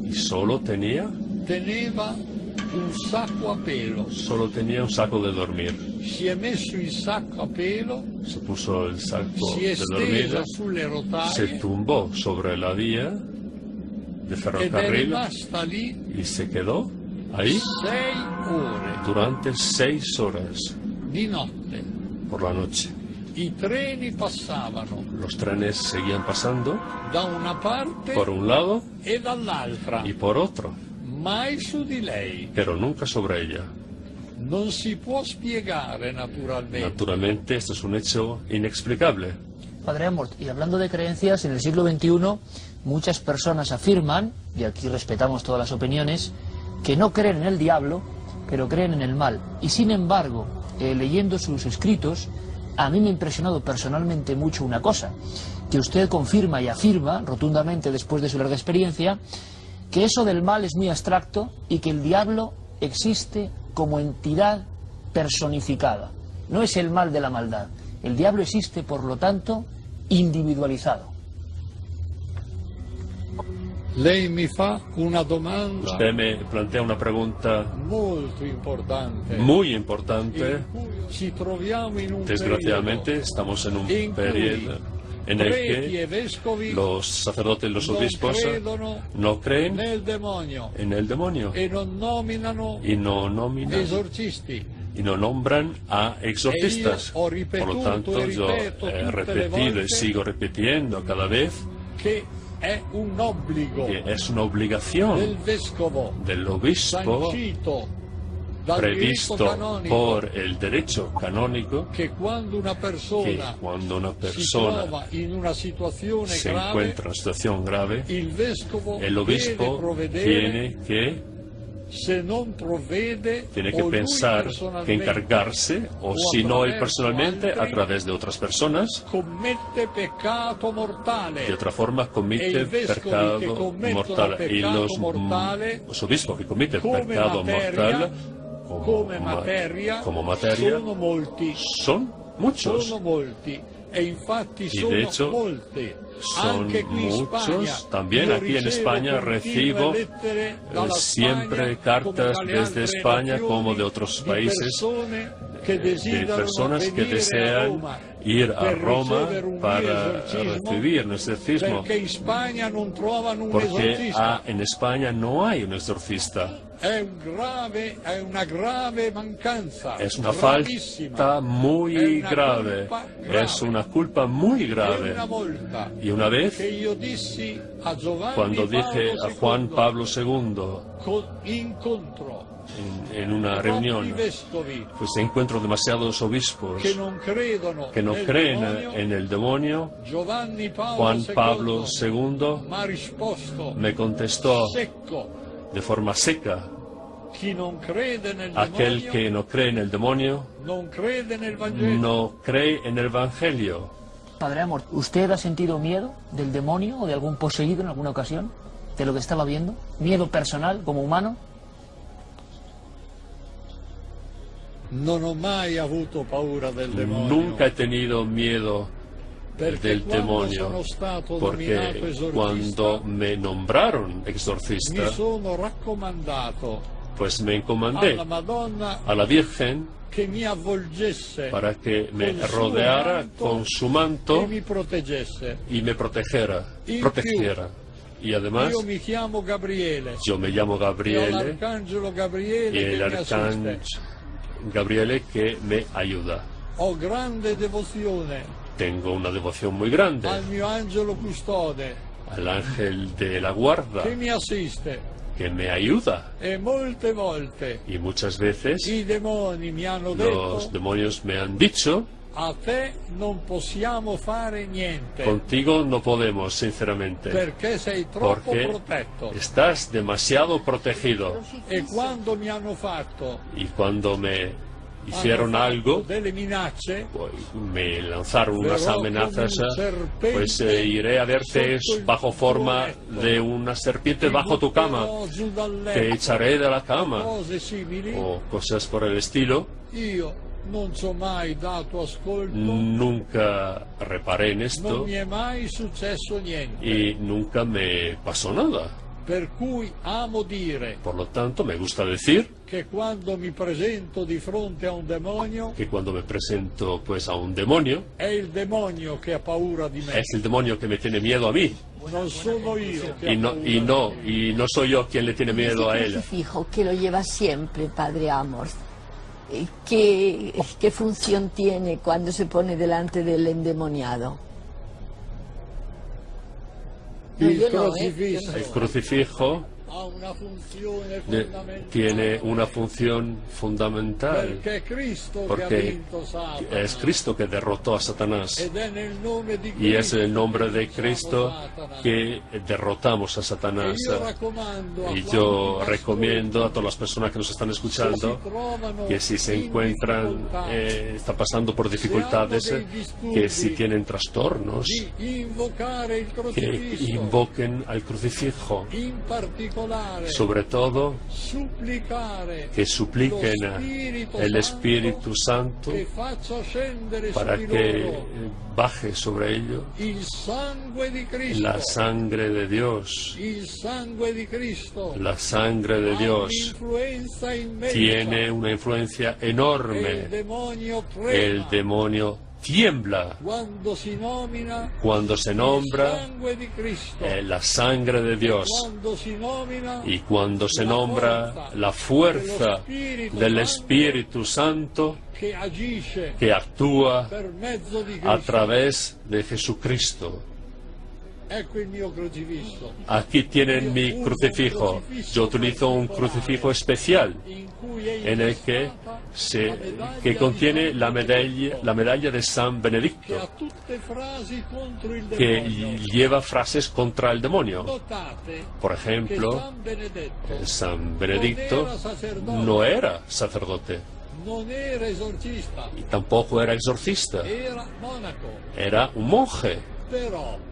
y teneva un sacco a pelo. solo tenía un saco de dormir. Si è messo il sacco a pelo, Se puso el saco si è de dormir, stesa sulle se rotaie tumbó sobre la vía de ed è ferrocarril rimasta lì y se quedó ahí 6 ore durante 6 horas di notte. por la noche. I treni passavano Los trenes seguían pasando da una parte por un lado e dall'altra, y por otro, mai su di lei. pero nunca sobre ella. Non si può spiegare naturalmente. Naturalmente, esto es un hecho inexplicable. Padre Amort, y hablando de creencias, en el siglo XXI muchas personas afirman, y aquí respetamos todas las opiniones, que no creen en el diablo, pero creen en el mal. Y sin embargo, leyendo sus escritos, a mí me ha impresionado personalmente mucho una cosa, que usted confirma y afirma rotundamente después de su larga experiencia, que eso del mal es muy abstracto y que el diablo existe como entidad personificada. No es el mal de la maldad. El diablo existe, por lo tanto, individualizado. Lei mi fa una domanda Usted me plantea una pregunta molto importante. muy importante. In cui ci troviamo in un Desgraciadamente, estamos en un in cui periodo en el preti e que vescovi los sacerdotes y los non obispos credono no creen nel demonio en el demonio e non nominano y no nominan esorcisti. y no nombran a exorcistas. E io ho Por lo ripetuto tanto, e yo ripeto he tutte le repetido y volte sigo repitiendo cada vez che è un obbligo que es una obligación del vescovo del obispo sancito previsto por el derecho canónico, que cuando una persona se encuentra en una situación grave, el obispo tiene que pensar que encargarse, o si no él personalmente, a través de otras personas, de otra forma comete pecado mortal. Y los obispos que cometen pecado mortal como materia son muchos. Y de hecho son muchos. También aquí en España recibo siempre cartas desde España como de otros países, de personas que desean ir a Roma para recibir un exorcismo, porque en España no hay un exorcista. Es una falta muy grave, es una culpa muy grave. Y una vez, cuando dije a Juan Pablo II, en una reunión, pues encuentro demasiados obispos que no creen en el demonio, Juan Pablo II me contestó de forma seca: aquel que no cree en el demonio no cree en el Evangelio. Padre Amor, ¿usted ha sentido miedo del demonio o de algún poseído en alguna ocasión? ¿De lo que estaba viendo? ¿Miedo personal como humano? Nunca he tenido miedo del demonio, porque cuando me nombraron exorcista, pues me encomendé a la Virgen para que me rodeara con su manto y me protegiera. Y además, yo me llamo Gabriele, y el arcángel Gabriele que me ayuda. Tengo una devoción muy grande al ángel de la guarda que me ayuda. Y muchas veces los demonios me han dicho: contigo no podemos, sinceramente, porque estás demasiado protegido. Y cuando me hicieron algo, me lanzaron unas amenazas, pues iré a verte bajo forma de una serpiente bajo tu cama, te echaré de la cama, o cosas por el estilo. Nunca reparé en esto y nunca me pasó nada. Por lo tanto, me gusta decir que cuando me presento pues a un demonio, es el demonio que me tiene miedo a mí. Y no soy yo quien le tiene miedo a él. Fijo que lo lleva siempre, Padre Amor. ¿Qué función tiene cuando se pone delante del endemoniado? El crucifijo tiene una función fundamental, porque es Cristo que derrotó a Satanás, y es en el nombre de Cristo que derrotamos a Satanás. Y yo recomiendo a todas las personas que nos están escuchando que si se encuentran, están pasando por dificultades, que si tienen trastornos, que invoquen al crucifijo. Sobre todo, que supliquen el Espíritu Santo para que baje sobre ello la sangre de Dios. La sangre de Dios tiene una influencia enorme. El demonio tiembla cuando se nombra la sangre de Dios, y cuando se nombra la fuerza del Espíritu Santo que actúa a través de Jesucristo. Aquí tienen mi crucifijo. Yo utilizo un crucifijo especial en el que contiene la medalla de San Benedicto, que lleva frases contra el demonio. Por ejemplo, San Benedicto no era sacerdote y tampoco era exorcista, era un monje,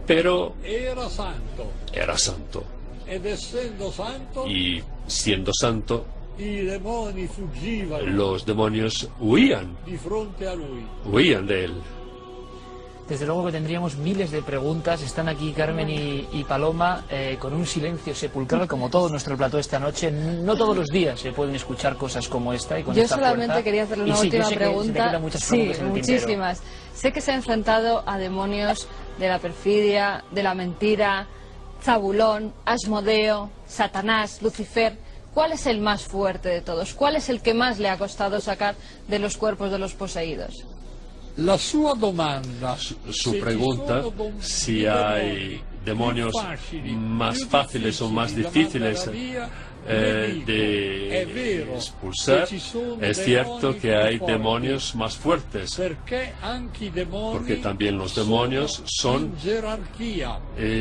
pero era santo. Y siendo santo, los demonios huían de él. Desde luego que tendríamos miles de preguntas. Están aquí Carmen y Paloma con un silencio sepulcral, como todo nuestro plató esta noche. No todos los días se pueden escuchar cosas como esta. Y con yo esta solamente fuerza. quería hacerle una última pregunta. Sí, muchísimas. Sé que se ha enfrentado a demonios de la perfidia, de la mentira, Zabulón, Asmodeo, Satanás, Lucifer. ¿Cuál es el más fuerte de todos? ¿Cuál es el que más le ha costado sacar de los cuerpos de los poseídos? Su pregunta, si hay demonios más fáciles o más difíciles de expulsar, es cierto que hay demonios más fuertes, porque también los demonios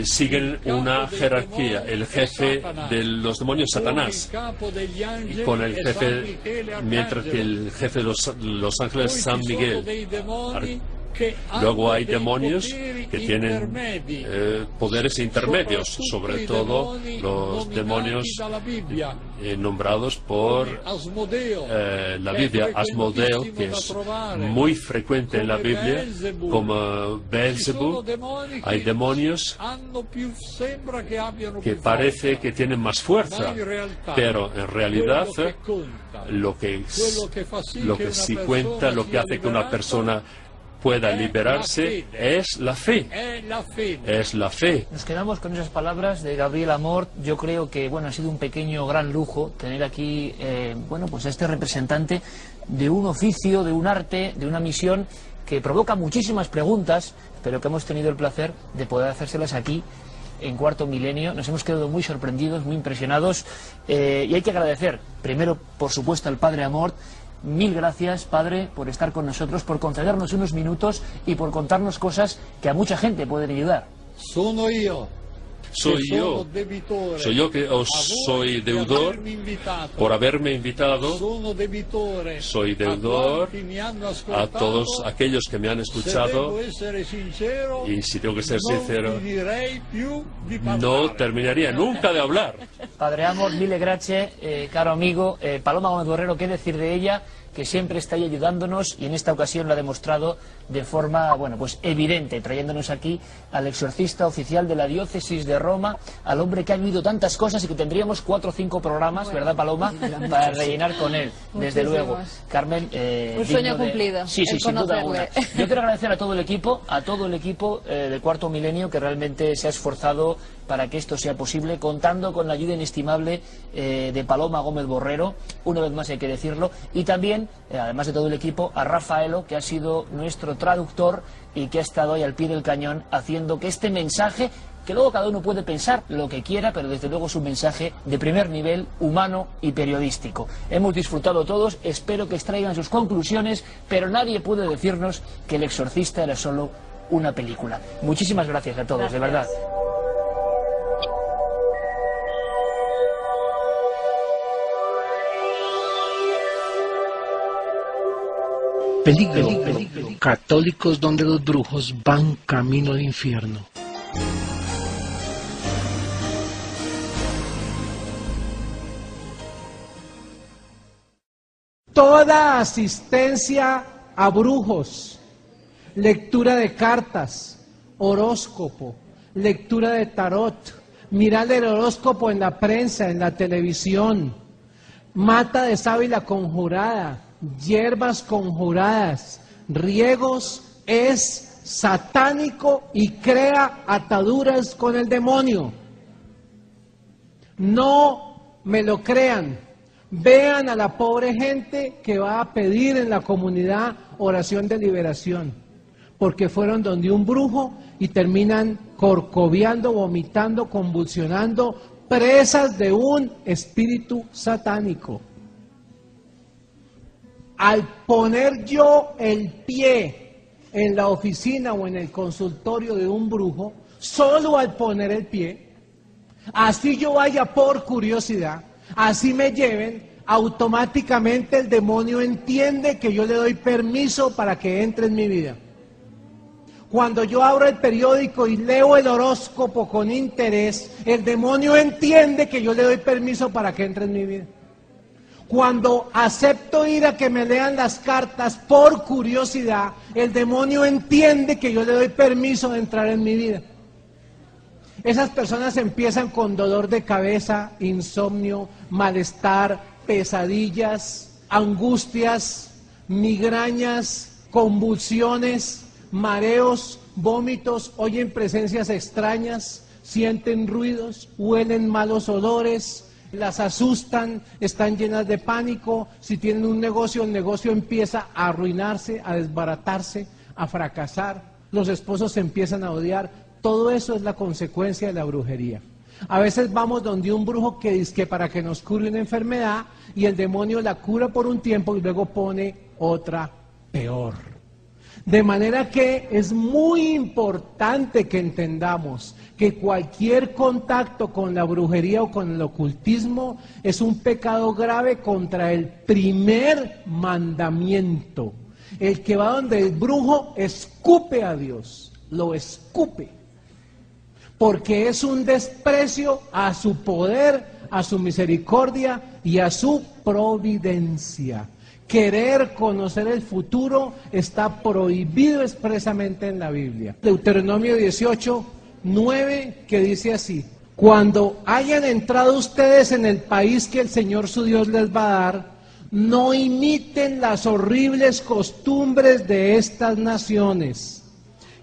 siguen una jerarquía. El jefe de los demonios, Satanás, con el jefe, mientras que el jefe de los ángeles, San Miguel. Luego hay demonios que tienen poderes intermedios, sobre todo los demonios nombrados por la Biblia. Asmodeo, que es muy frecuente en la Biblia, como Beelzebú. Hay demonios que parece que tienen más fuerza, pero en realidad lo que sí cuenta, lo que hace que una persona pueda liberarse, es la fe. Es la fe. Nos quedamos con esas palabras de Gabriel Amort. Yo creo que ha sido un pequeño gran lujo tener aquí pues a este representante de un oficio, de un arte, de una misión que provoca muchísimas preguntas, pero que hemos tenido el placer de poder hacérselas aquí en Cuarto Milenio. Nos hemos quedado muy sorprendidos, muy impresionados, y hay que agradecer primero, por supuesto, al padre Amort. Mil gracias, padre, por estar con nosotros, por concedernos unos minutos y por contarnos cosas que a mucha gente pueden ayudar. Soy yo que os soy deudor por haberme invitado. Soy deudor a todos aquellos que me han escuchado, y si tengo que ser sincero, no terminaría nunca de hablar. Padre Amort, mille grazie, caro amigo. Paloma Gómez Borrero, ¿qué decir de ella? Que siempre está ahí ayudándonos, y en esta ocasión lo ha demostrado de forma, pues evidente, trayéndonos aquí al exorcista oficial de la diócesis de Roma, al hombre que ha vivido tantas cosas y que tendríamos 4 o 5 programas, ¿verdad, Paloma?, para rellenar con él, desde luego. Carmen, un sueño cumplido. Sí, sin duda alguna. Yo quiero agradecer a todo el equipo de Cuarto Milenio, que realmente se ha esforzado para que esto sea posible, contando con la ayuda inestimable de Paloma Gómez Borrero, una vez más hay que decirlo, y también, además de todo el equipo, a Rafaelo, que ha sido nuestro traductor y que ha estado ahí al pie del cañón haciendo que este mensaje, que luego cada uno puede pensar lo que quiera, pero desde luego es un mensaje de primer nivel, humano y periodístico. Hemos disfrutado todos, espero que extraigan sus conclusiones, pero nadie puede decirnos que El Exorcista era solo una película. Muchísimas gracias a todos, de verdad. Peligro. Católicos donde los brujos van camino al infierno. Toda asistencia a brujos, lectura de cartas, horóscopo, lectura de tarot, mirar el horóscopo en la prensa, en la televisión, mata de sábila conjurada, hierbas conjuradas, riegos, es satánico y crea ataduras con el demonio. No me lo crean. Vean a la pobre gente que va a pedir en la comunidad oración de liberación. porque fueron donde un brujo y terminan corcoviando, vomitando, convulsionando, presas de un espíritu satánico. Al poner yo el pie en la oficina o en el consultorio de un brujo, solo al poner el pie, así yo vaya por curiosidad, así me lleven, automáticamente el demonio entiende que yo le doy permiso para que entre en mi vida. Cuando yo abro el periódico y leo el horóscopo con interés, el demonio entiende que yo le doy permiso para que entre en mi vida. Cuando acepto ir a que me lean las cartas por curiosidad, el demonio entiende que yo le doy permiso de entrar en mi vida. Esas personas empiezan con dolor de cabeza, insomnio, malestar, pesadillas, angustias, migrañas, convulsiones, mareos, vómitos, oyen presencias extrañas, sienten ruidos, huelen malos olores, las asustan, están llenas de pánico. Si tienen un negocio, el negocio empieza a arruinarse, a desbaratarse, a fracasar. Los esposos se empiezan a odiar. Todo eso es la consecuencia de la brujería. A veces vamos donde un brujo que dice que para que nos cure una enfermedad y el demonio la cura por un tiempo y luego pone otra peor. De manera que es muy importante que entendamos que cualquier contacto con la brujería o con el ocultismo es un pecado grave contra el primer mandamiento. El que va donde el brujo escupe a Dios, lo escupe, porque es un desprecio a su poder, a su misericordia y a su providencia. Querer conocer el futuro está prohibido expresamente en la Biblia. Deuteronomio 18:9, que dice así: cuando hayan entrado ustedes en el país que el Señor su Dios les va a dar, no imiten las horribles costumbres de estas naciones.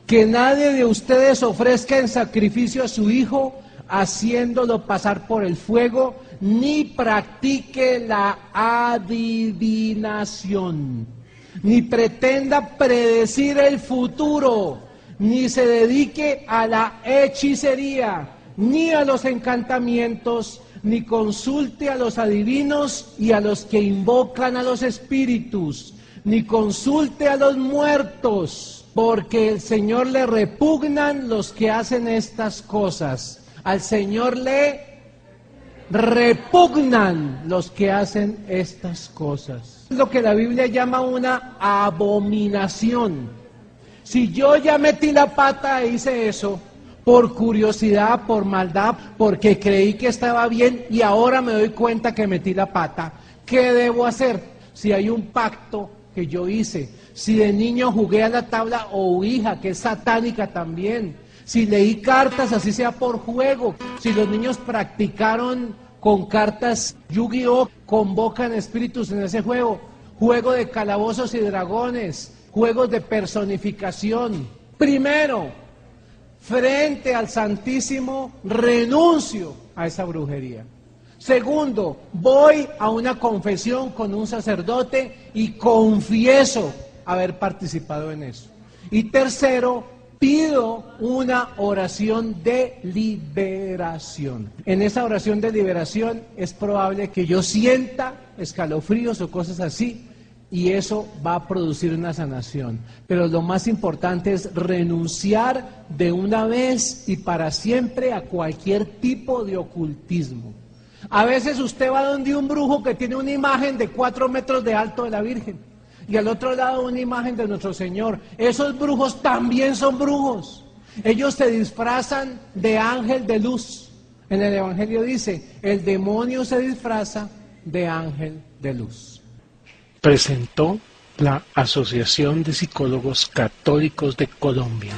Que nadie de ustedes ofrezca en sacrificio a su hijo, haciéndolo pasar por el fuego, ni practique la adivinación, ni pretenda predecir el futuro, ni se dedique a la hechicería, ni a los encantamientos, ni consulte a los adivinos y a los que invocan a los espíritus, ni consulte a los muertos, porque el Señor le repugnan los que hacen estas cosas. Al Señor le repugnan los que hacen estas cosas. Es lo que la Biblia llama una abominación. Si yo ya metí la pata e hice eso, por curiosidad, por maldad, porque creí que estaba bien y ahora me doy cuenta que metí la pata, ¿qué debo hacer? Si hay un pacto que yo hice, si de niño jugué a la tabla o ouija, que es satánica también, si leí cartas, así sea por juego, si los niños practicaron con cartas Yu-Gi-Oh, convocan espíritus en ese juego, juego de calabozos y dragones, juegos de personificación. Primero, frente al Santísimo, renuncio a esa brujería. Segundo, voy a una confesión con un sacerdote y confieso haber participado en eso. Y tercero, pido una oración de liberación. En esa oración de liberación es probable que yo sienta escalofríos o cosas así, y eso va a producir una sanación. Pero lo más importante es renunciar de una vez y para siempre a cualquier tipo de ocultismo. A veces usted va donde un brujo que tiene una imagen de 4 metros de alto de la Virgen y al otro lado una imagen de nuestro Señor. Esos brujos también son brujos. Ellos se disfrazan de ángel de luz. En el Evangelio dice, el demonio se disfraza de ángel de luz. Presentó la Asociación de Psicólogos Católicos de Colombia.